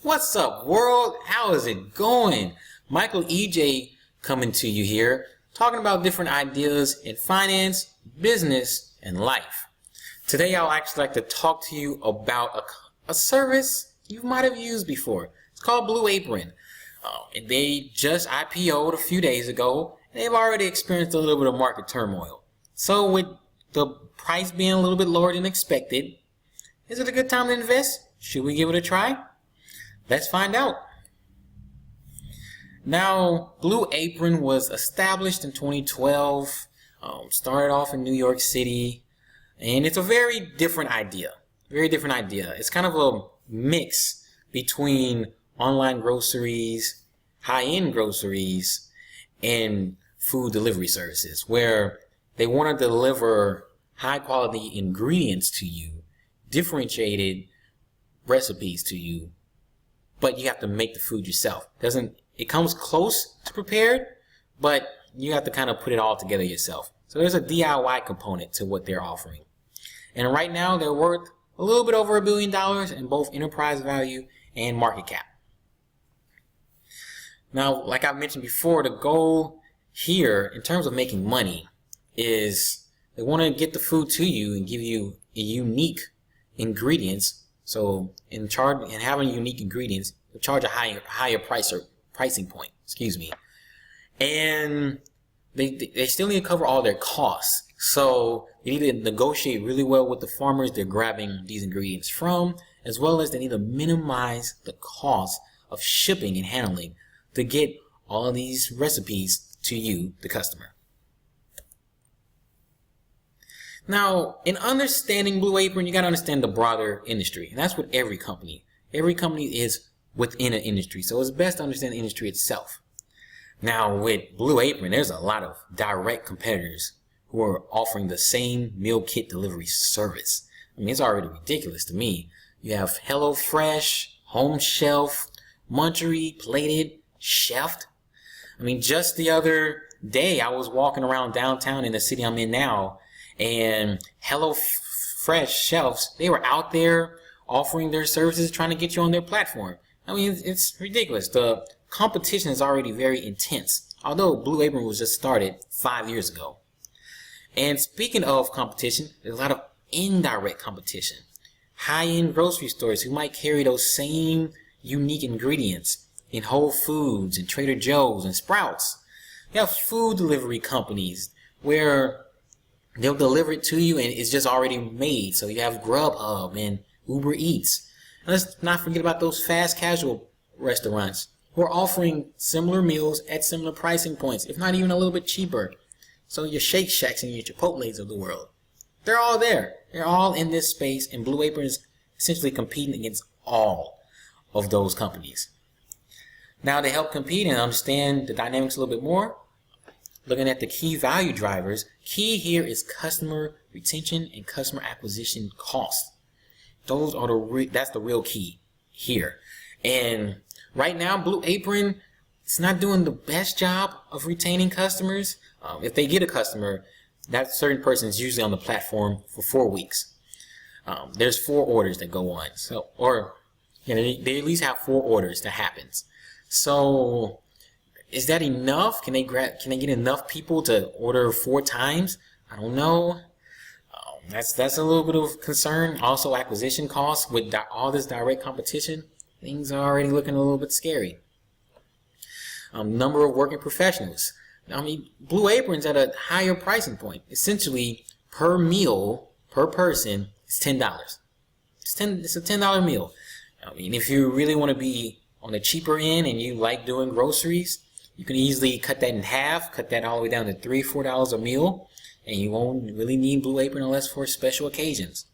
What's up, world? How is it going? Michael EJ coming to you here, talking about different ideas in finance, business, and life. Today, I'll actually like to talk to you about a service you might have used before. It's called Blue Apron. And they just IPO'd a few days ago, and they've already experienced a little bit of market turmoil. So with the price being a little bit lower than expected, is it a good time to invest? Should we give it a try? Let's find out. Now, Blue Apron was established in 2012, started off in New York City, and it's a very different idea. It's kind of a mix between online groceries, high-end groceries, and food delivery services, where they want to deliver high-quality ingredients to you, differentiated recipes to you, but you have to make the food yourself. It comes close to prepared, but you have to kind of put it all together yourself. So there's a DIY component to what they're offering. And right now they're worth a little bit over $1 billion in both enterprise value and market cap. Now, like I mentioned before, the goal here in terms of making money is they want to get the food to you and give you unique ingredients. So in having unique ingredients, they charge a higher pricing point. And they still need to cover all their costs. So they need to negotiate really well with the farmers they're grabbing these ingredients from, as well as they need to minimize the cost of shipping and handling to get all of these recipes to you, the customer. Now, in understanding Blue Apron, you got to understand the broader industry. And that's with every company. Every company is within an industry. So it's best to understand the industry itself. Now, with Blue Apron, there's a lot of direct competitors who are offering the same meal kit delivery service. I mean, it's already ridiculous to me. You have HelloFresh, Home Shelf, Munchery, Plated, Chef. I mean, just the other day, I was walking around downtown in the city I'm in now, and HelloFresh shelves, they were out there offering their services, trying to get you on their platform. I mean, it's ridiculous. The competition is already very intense, although Blue Apron was just started 5 years ago. And speaking of competition, there's a lot of indirect competition. High-end grocery stores who might carry those same unique ingredients in Whole Foods and Trader Joe's and Sprouts. You have food delivery companies where they'll deliver it to you and it's just already made. So you have Grubhub and Uber Eats. And let's not forget about those fast casual restaurants who are offering similar meals at similar pricing points, if not even a little bit cheaper. So your Shake Shacks and your Chipotles of the world, they're all there. They're all in this space, and Blue Apron is essentially competing against all of those companies. Now, to help compete and understand the dynamics a little bit more, looking at the key value drivers, key here is customer retention and customer acquisition costs. Those are that's the real key here. And right now, Blue Apron, it's not doing the best job of retaining customers. If they get a customer, that certain person is usually on the platform for 4 weeks. There's 4 orders that go on. So, or they at least have 4 orders that happens. So, is that enough? Can they get enough people to order 4 times? I don't know. That's a little bit of concern. Also, acquisition costs with all this direct competition. Things are already looking a little bit scary. Number of working professionals. I mean, Blue Apron's at a higher pricing point. Essentially, per meal, per person, it's $10. It's a $10 meal. I mean, if you really want to be on the cheaper end and you like doing groceries, you can easily cut that in half, cut that all the way down to $3, $4 a meal, and you won't really need Blue Apron unless for special occasions.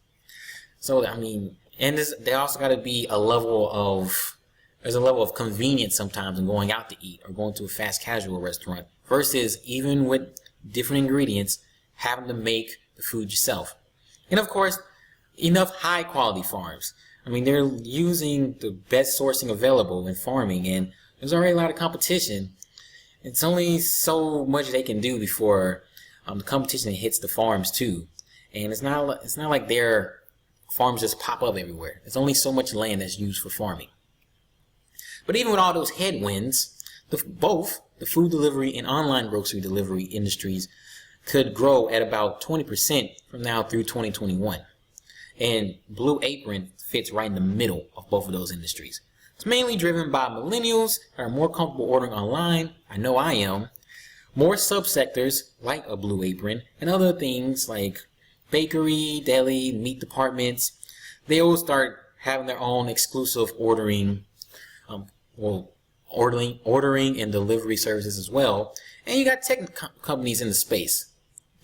So, I mean, and there also got to be there's a level of convenience sometimes in going out to eat or going to a fast casual restaurant versus even with different ingredients, having to make the food yourself. And of course, enough high quality farms. I mean, they're using the best sourcing available in farming, and there's already a lot of competition. It's only so much they can do before the competition hits the farms too. And it's not like their farms just pop up everywhere. There's only so much land that's used for farming. But even with all those headwinds, both the food delivery and online grocery delivery industries could grow at about 20% from now through 2021. And Blue Apron fits right in the middle of both of those industries. It's mainly driven by millennials that are more comfortable ordering online. I know I am. More subsectors like a Blue Apron and other things like bakery, deli, meat departments, they will start having their own exclusive ordering and delivery services as well. And you got tech companies in the space.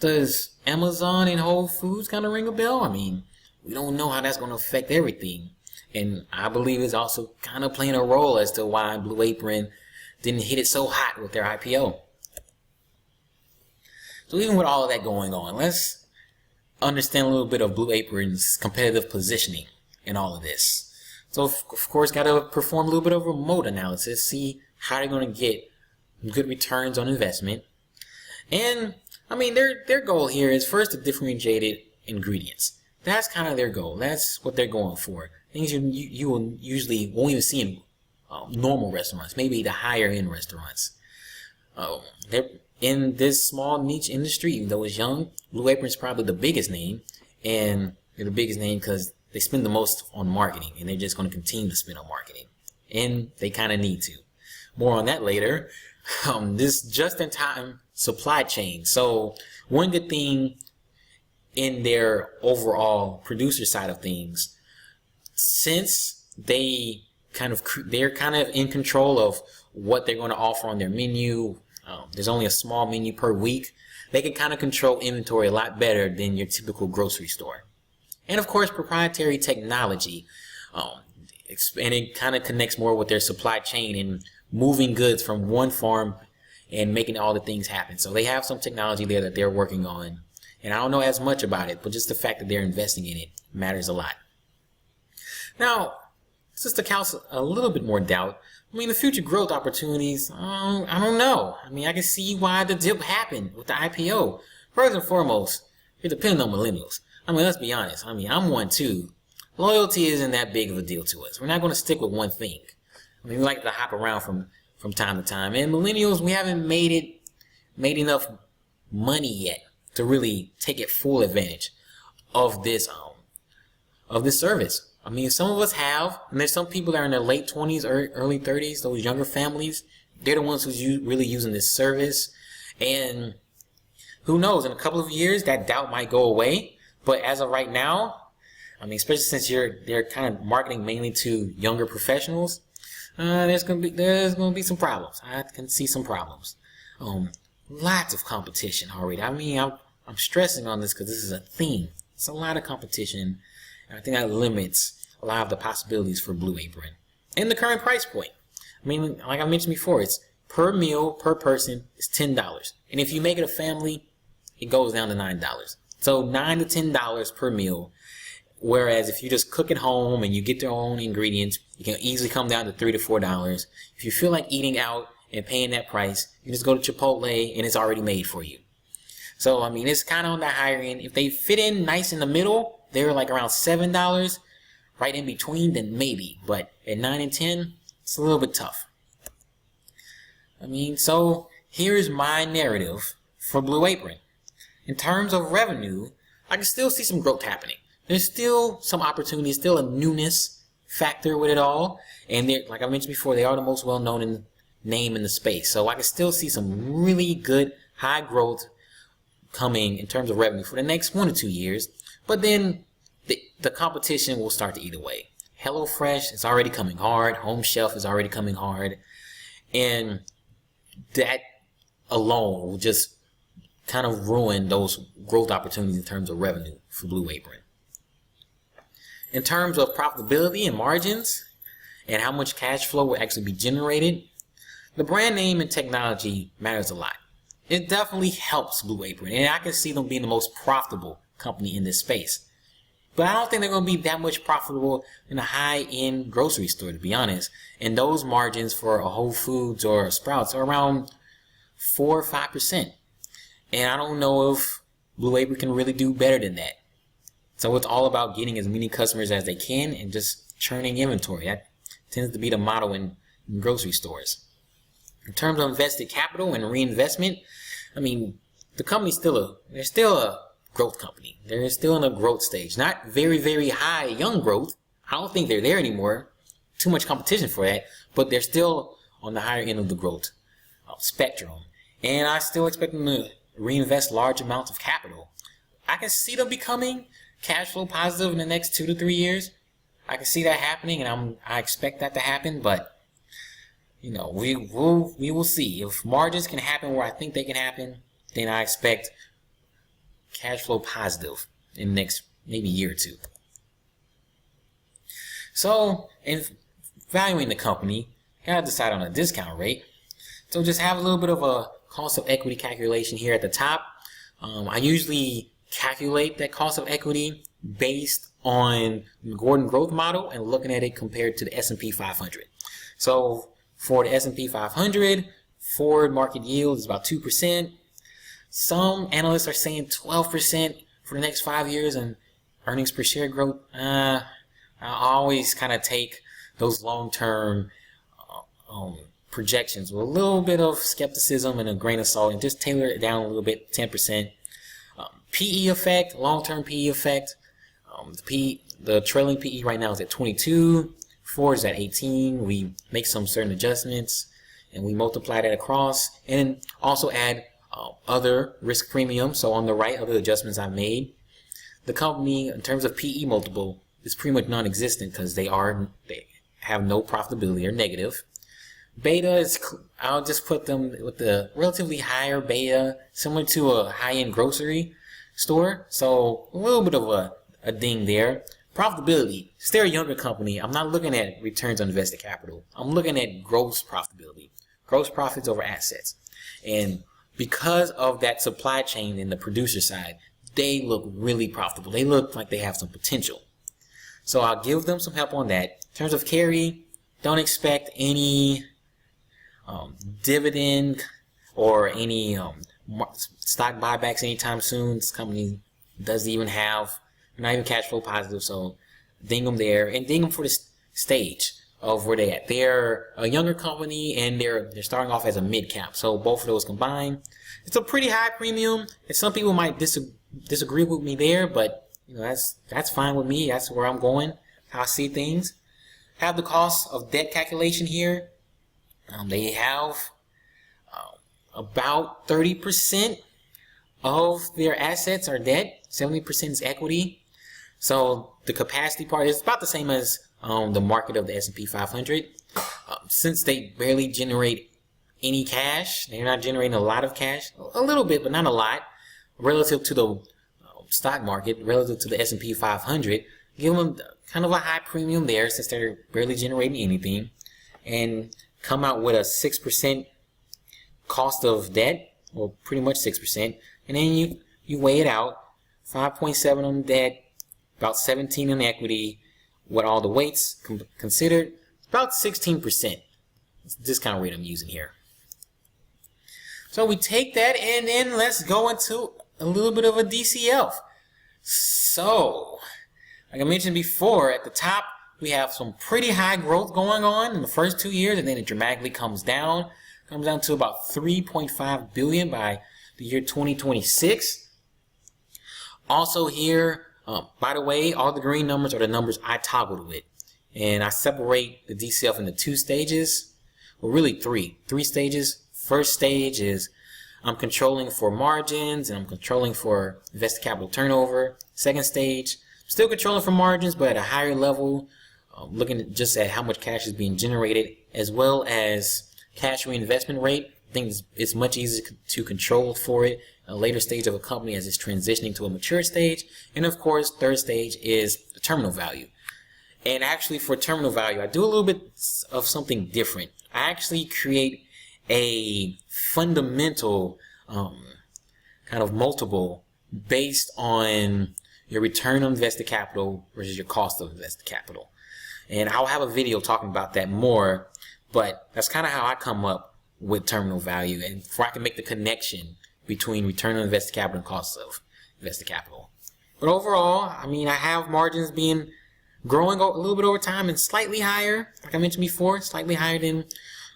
Does Amazon and Whole Foods kind of ring a bell? I mean, we don't know how that's going to affect everything. And I believe it's also kind of playing a role as to why Blue Apron didn't hit it so hot with their IPO. So even with all of that going on, let's understand a little bit of Blue Apron's competitive positioning in all of this. So of course, got to perform a little bit of remote analysis, see how they're going to get good returns on investment. And I mean, their goal here is first to differentiated ingredients. That's kind of their goal. That's what they're going for. Things you will usually won't even see in normal restaurants, maybe the higher end restaurants. They're in this small niche industry, even though it's young. Blue Apron is probably the biggest name, and they're the biggest name because they spend the most on marketing, and they're just going to continue to spend on marketing, and they kind of need to. More on that later. This just-in-time supply chain. So one good thing in their overall producer side of things, since they're kind of in control of what they're going to offer on their menu. There's only a small menu per week. They can kind of control inventory a lot better than your typical grocery store. And of course, proprietary technology. And it kind of connects more with their supply chain and moving goods from one farm and making all the things happen. So they have some technology there that they're working on. And I don't know as much about it, but just the fact that they're investing in it matters a lot. Now, just to cast a little bit more doubt, I mean, the future growth opportunities, I don't know. I mean, I can see why the dip happened with the IPO. First and foremost, you're dependent on millennials. I mean, let's be honest. I mean, I'm one too. Loyalty isn't that big of a deal to us. We're not going to stick with one thing. I mean, we like to hop around from time to time. And millennials, we haven't made enough money yet to really take it full advantage of this service. I mean, some of us have, and there's some people that are in their late 20s or early 30s, those younger families. They're the ones who's really using this service. And who knows, in a couple of years, that doubt might go away. But as of right now, I mean, especially since they're kind of marketing mainly to younger professionals, there's gonna be some problems. I can see some problems. Lots of competition already. I mean, I'm stressing on this because this is a theme. It's a lot of competition. And I think that limits a lot of the possibilities for Blue Apron. And the current price point. I mean, like I mentioned before, it's per meal, per person, is $10. And if you make it a family, it goes down to $9. So $9 to $10 per meal. Whereas if you just cook at home and you get your own ingredients, you can easily come down to $3 to $4. If you feel like eating out and paying that price, you just go to Chipotle and it's already made for you. So, I mean, it's kind of on the higher end. If they fit in nice in the middle, they're like around $7, right in between, then maybe. But at 9 and 10, it's a little bit tough. I mean, so here's my narrative for Blue Apron. In terms of revenue, I can still see some growth happening. There's still some opportunity, still a newness factor with it all. And they're, like I mentioned before, they are the most well-known name in the space. So I can still see some really good high growth coming in terms of revenue for the next 1 to 2 years. But then the competition will start to eat away. HelloFresh is already coming hard. Home Shelf is already coming hard. And that alone will just kind of ruin those growth opportunities in terms of revenue for Blue Apron. In terms of profitability and margins and how much cash flow will actually be generated, the brand name and technology matters a lot. It definitely helps Blue Apron, and I can see them being the most profitable company in this space. But I don't think they're going to be that much profitable in a high-end grocery store, to be honest. And those margins for a Whole Foods or a Sprouts are around 4 or 5%. And I don't know if Blue Apron can really do better than that. So it's all about getting as many customers as they can and just churning inventory. That tends to be the motto in in grocery stores. In terms of invested capital and reinvestment, I mean, the company's they're still a growth company. They're still in a growth stage. Not very, very high young growth. I don't think they're there anymore. Too much competition for that. But they're still on the higher end of the growth spectrum. And I still expect them to reinvest large amounts of capital. I can see them becoming cash flow positive in the next 2 to 3 years. I can see that happening, and I expect that to happen, but you know, we will see. If margins can happen where I think they can happen, then I expect cash flow positive in the next maybe year or two. So, in valuing the company, you gotta decide on a discount rate. So just have a little bit of a cost of equity calculation here at the top. I usually calculate that cost of equity based on the Gordon growth model and looking at it compared to the S&P 500. So for the S&P 500, forward market yield is about 2%. Some analysts are saying 12% for the next 5 years, and earnings per share growth. I always kind of take those long-term projections with a little bit of skepticism and a grain of salt, and just tailor it down a little bit, 10%. PE effect, long-term PE effect. The trailing PE right now is at 22. Forward is at 18. We make some certain adjustments, and we multiply that across, and also add other risk premium. So on the right, other adjustments I made. The company, in terms of PE multiple, is pretty much non-existent because they have no profitability or negative. Beta is, I'll just put them with the relatively higher beta, similar to a high-end grocery store. So a little bit of a ding there. Profitability, if they're a younger company, I'm not looking at returns on invested capital. I'm looking at gross profitability, gross profits over assets. And because of that supply chain in the producer side, they look really profitable. They look like they have some potential. So I'll give them some help on that. In terms of carry, don't expect any dividend or any stock buybacks anytime soon. This company doesn't even have, not even cash flow positive, so ding them there, and ding them for the stage of where they're at. They're a younger company, and they're starting off as a mid cap, so both of those combined, it's a pretty high premium. And some people might disagree with me there, but you know, that's fine with me. That's where I'm going, how I see things. Have the cost of debt calculation here. They have about 30% of their assets are debt, 70% is equity. So the capacity part is about the same as the market of the S&P 500. Since they barely generate any cash, they're not generating a lot of cash, a little bit, but not a lot, relative to the stock market, relative to the S&P 500. Give them kind of a high premium there since they're barely generating anything, and come out with a 6% cost of debt, or pretty much 6%, and then you weigh it out, 5.7 on debt, about 17 on equity, what all the weights considered, about 16%. It's the discount rate I'm using here. So we take that, and then let's go into a little bit of a DCF. So, like I mentioned before, at the top, we have some pretty high growth going on in the first 2 years, and then it dramatically comes down to about $3.5 billion by the year 2026. Also here, by the way, all the green numbers are the numbers I toggled with, and I separate the DCF into 2 stages, well, really 3 stages. First stage is I'm controlling for margins, and I'm controlling for invested capital turnover. Second stage, still controlling for margins, but at a higher level, looking just at how much cash is being generated, as well as cash reinvestment rate. I think it's much easier to control for it a later stage of a company as it's transitioning to a mature stage. And of course, third stage is the terminal value. And actually for terminal value, I do a little bit of something different. I actually create a fundamental kind of multiple based on your return on invested capital versus your cost of invested capital. And I'll have a video talking about that more, but that's kind of how I come up with terminal value, and before I can make the connection between return on invested capital and cost of invested capital. But overall, I mean, I have margins being growing a little bit over time and slightly higher, like I mentioned before, slightly higher than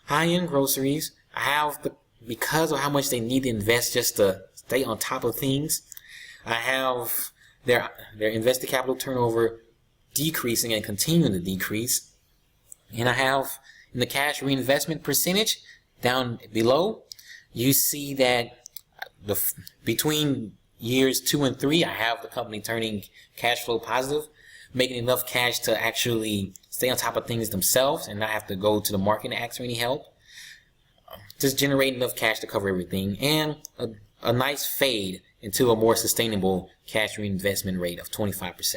high-end groceries. I have because of how much they need to invest just to stay on top of things, I have their invested capital turnover decreasing and continuing to decrease. And I have in the cash reinvestment percentage down below, you see that between years 2 and 3, I have the company turning cash flow positive, making enough cash to actually stay on top of things themselves and not have to go to the market and ask for any help. Just generate enough cash to cover everything, and a nice fade into a more sustainable cash reinvestment rate of 25%.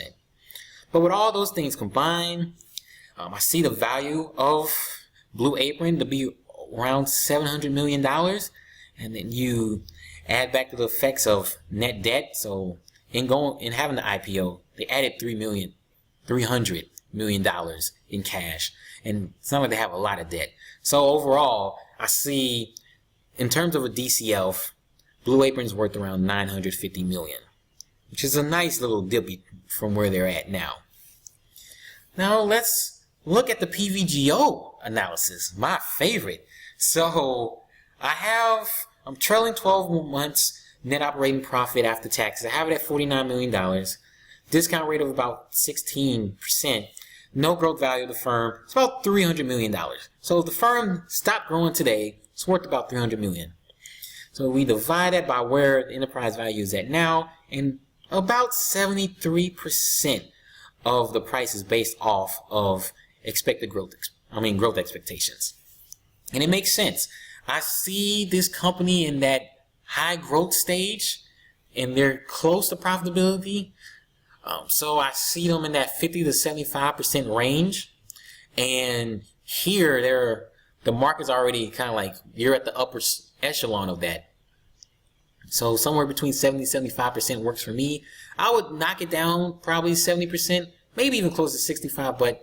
But with all those things combined, I see the value of Blue Apron to be around $700 million. And then you add back the effects of net debt. So in having the IPO, they added $300 million in cash. And it's not like they have a lot of debt. So overall, I see, in terms of a DCF, Blue Apron's worth around $950 million, which is a nice little dip from where they're at now. Now let's look at the PVGO analysis, my favorite. So I'm trailing 12 months net operating profit after taxes. I have it at $49 million. Discount rate of about 16%. No growth value of the firm. It's about $300 million. So if the firm stopped growing today, it's worth about $300 million. So we divide that by where the enterprise value is at now, and about 73% of the price is based off of expected growth expectations. And it makes sense. I see this company in that high growth stage, and they're close to profitability. So I see them in that 50 to 75% range. And here, the market's already kind of like, you're at the upper echelon of that. So somewhere between 70 and 75% works for me. I would knock it down probably 70%, maybe even close to 65, but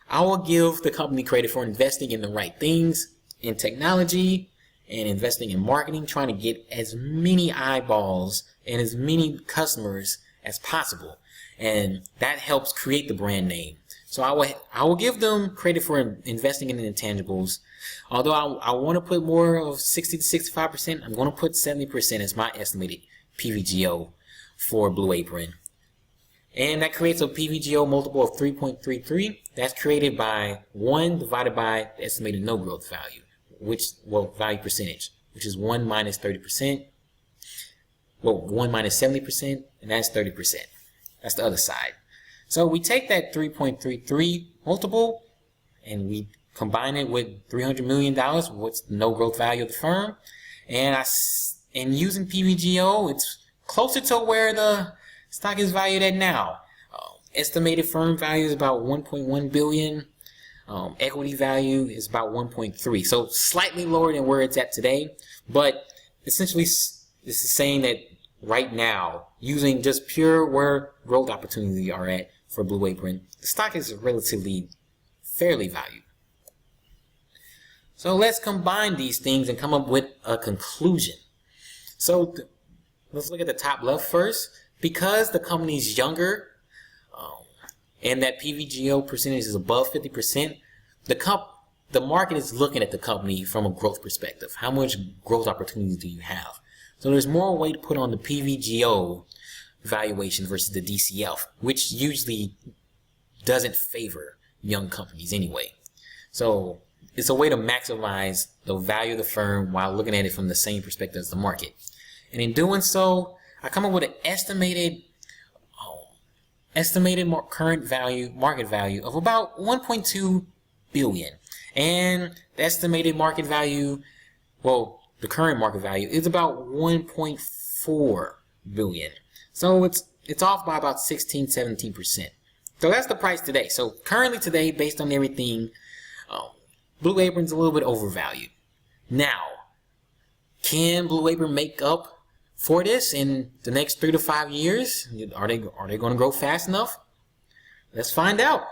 I will give the company credit for investing in the right things, in technology, and investing in marketing, trying to get as many eyeballs and as many customers as possible. And that helps create the brand name. So I will give them credit for investing in the intangibles. Although I want to put more of 60 to 65%, I'm going to put 70% as my estimated PVGO for Blue Apron. And that creates a PVGO multiple of 3.33. That's created by 1 divided by the estimated no growth value, value percentage, which is 1 minus 30%. 1 minus 70%, and that's 30%. That's the other side. So we take that 3.33 multiple and we combine it with $300 million, what's the no growth value of the firm, and using PVGO, it's closer to where the stock is valued at now. Estimated firm value is about $1.1 billion. Equity value is about 1.3, so slightly lower than where it's at today, but essentially this is saying that right now, using just pure where growth opportunities are at for Blue Apron, the stock is relatively fairly valued. So let's combine these things and come up with a conclusion. So let's look at the top left first. Because the company's younger and that PVGO percentage is above 50%, the market is looking at the company from a growth perspective. How much growth opportunities do you have? So there's more weight to put on the PVGO valuation versus the DCF, which usually doesn't favor young companies anyway. So it's a way to maximize the value of the firm while looking at it from the same perspective as the market. And in doing so, I come up with an estimated current value, market value of about 1.2 billion. And the estimated market value, the current market value is about 1.4 billion. So it's off by about 16-17%. So that's the price today. So currently today, based on everything, Blue Apron's a little bit overvalued. Now, can Blue Apron make up for this in the next 3 to 5 years? Are they going to grow fast enough? Let's find out.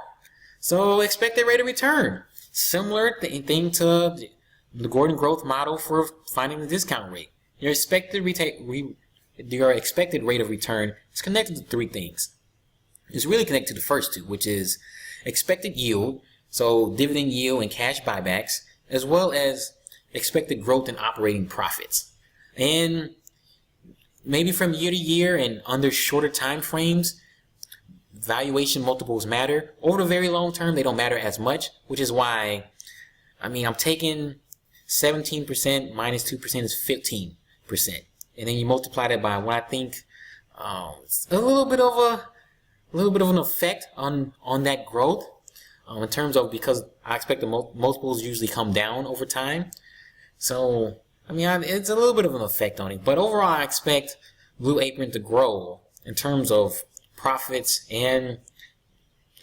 So expected rate of return, similar thing to the Gordon growth model for finding the discount rate. Your expected rate of return is connected to 3 things. is really connected to the first two, which is expected yield, so dividend yield and cash buybacks, as well as expected growth in operating profits. And maybe from year to year and under shorter time frames, valuation multiples matter. Over the very long term, they don't matter as much, which is why, I'm taking 17% minus 2% is 15%. And then you multiply that by what I think it's a little bit of an effect on that growth in terms of, because I expect the multiples usually come down over time. So, it's a little bit of an effect on it. But overall, I expect Blue Apron to grow in terms of profits and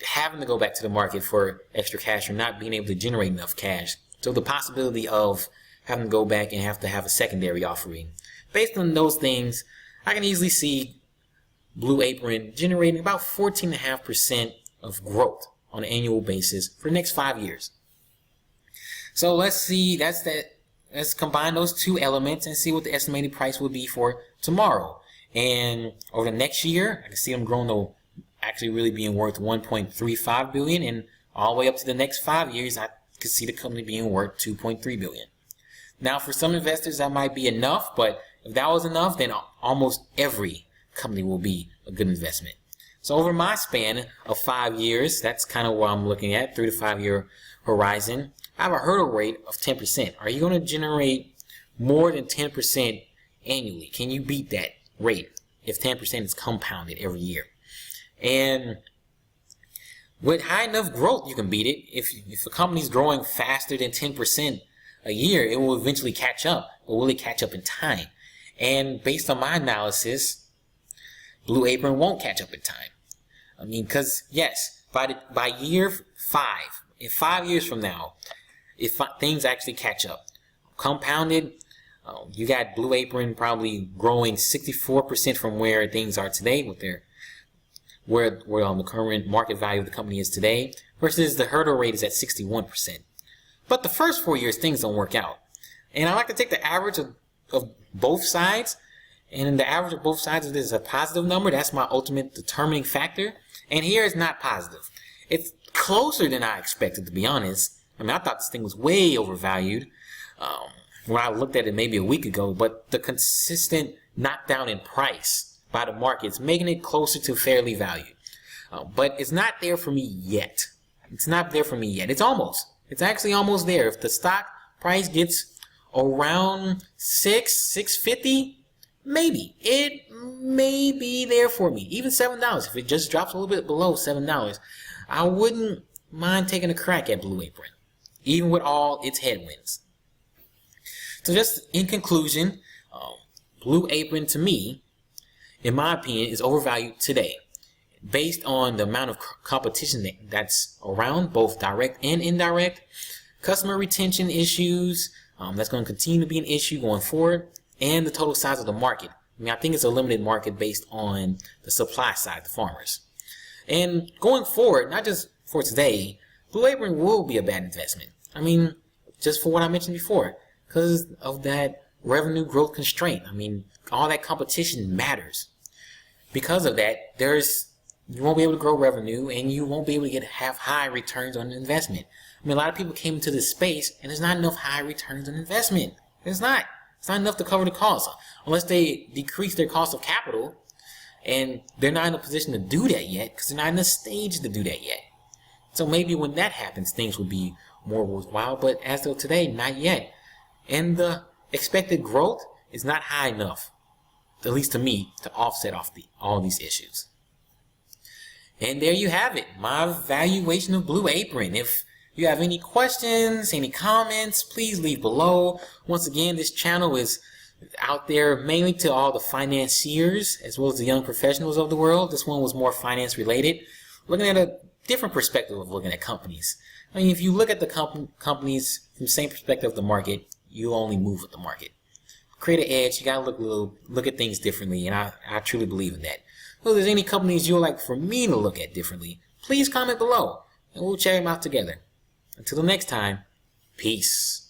having to go back to the market for extra cash or not being able to generate enough cash. So the possibility of having to go back and have to have a secondary offering. Based on those things, I can easily see Blue Apron generating about 14.5% of growth on an annual basis for the next 5 years. So let's see, let's combine those two elements and see what the estimated price will be for tomorrow. And over the next year, I can see them growing to actually really being worth $1.35 billion, and all the way up to the next 5 years, I could see the company being worth $2.3 billion. Now, for some investors, that might be enough, but if that was enough, then almost every company will be a good investment. So over my span of 5 years, that's kind of what I'm looking at, 3 to 5 year horizon, I have a hurdle rate of 10%. Are you going to generate more than 10% annually? Can you beat that rate if 10% is compounded every year? And with high enough growth, you can beat it. If a company's growing faster than 10% a year, it will eventually catch up. But will it catch up in time? And based on my analysis, Blue Apron won't catch up in time. Because yes, by year 5, in 5 years from now, if things actually catch up, compounded, you got Blue Apron probably growing 64% from where things are today, with where the current market value of the company is today, versus the hurdle rate is at 61%. But the first 4 years, things don't work out. And I like to take the average of both sides, and the average of both sides, if this is a positive number, that's my ultimate determining factor. And here it's not positive. It's closer than I expected, to be honest. I thought this thing was way overvalued when I looked at it maybe a week ago, but the consistent knockdown in price by the market's making it closer to fairly valued. But it's not there for me yet. It's not there for me yet. It's actually almost there. If the stock price gets around $6.50, maybe. It may be there for me. Even $7. If it just drops a little bit below $7, I wouldn't mind taking a crack at Blue Apron, even with all its headwinds. So just in conclusion, Blue Apron to me, in my opinion, is overvalued today based on the amount of competition that's around, both direct and indirect, customer retention issues, that's going to continue to be an issue going forward, and the total size of the market. I think it's a limited market based on the supply side, the farmers. And going forward, not just for today, Blue Apron will be a bad investment. Just for what I mentioned before, because of that revenue growth constraint. All that competition matters. Because of that, you won't be able to grow revenue, and you won't be able to have high returns on investment. A lot of people came into this space, and there's not enough high returns on investment. It's not enough to cover the cost, unless they decrease their cost of capital, and they're not in a position to do that yet, because they're not in a stage to do that yet. So maybe when that happens, things will be more worthwhile, but as of today, not yet. And the expected growth is not high enough, at least to me, to offset all these issues. And there you have it, my valuation of Blue Apron. If you have any questions, any comments, please leave below. Once again, this channel is out there mainly to all the financiers as well as the young professionals of the world. This one was more finance related, looking at a different perspective of looking at companies. If you look at the companies from the same perspective of the market, you only move with the market. Create an edge. You gotta look at things differently, and I truly believe in that. So if there's any companies you would like for me to look at differently, please comment below, and we'll check them out together. Until the next time, peace.